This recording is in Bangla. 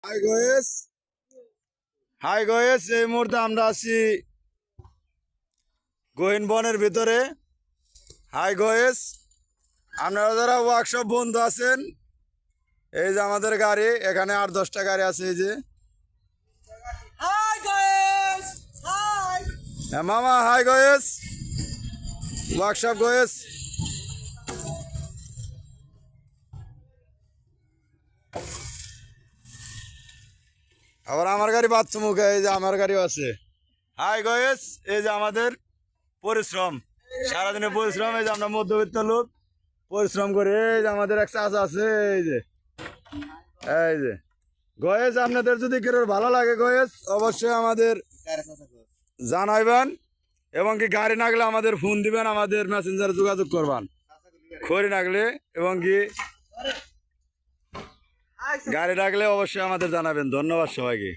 হাই গয়েস, হাই গয়েস, এই মুহূর্তে আমরা আছি গহীন বনের ভিতরে। হাই গয়েস, আপনারা যারা ওয়ার্কশপ বন্ধু আছেন, এই যে আমাদের গাড়ি, এখানে 8-10টা গাড়ি আছে। এই যে হ্যাঁ মামা, হাই গয়েস, ওয়ার্কশপ গয়েস। আবার আমার গাড়ি বাথরুম মুখে, এই যে আমার গাড়িও আছে। হাই গয়েস, এই যে আমাদের পরিশ্রম, সারাদিনের পরিশ্রম। এই যে আমরা মধ্যবিত্ত লোক, পরিশ্রম করে। এই যে আমাদের এক চাচা আছে, এই যে গয়েস, আপনাদের যদি কেউ ভালো লাগে গয়েস, অবশ্যই আমাদের জানাইবেন, এবং কি গাড়ি না গেলে আমাদের ফোন দিবেন, আমাদের মেসেঞ্জারে যোগাযোগ করবেন। খড়ি লাগলে এবং কি গাড়ি রাখলে অবশ্যই আমাদের জানাবেন। ধন্যবাদ সবাইকে।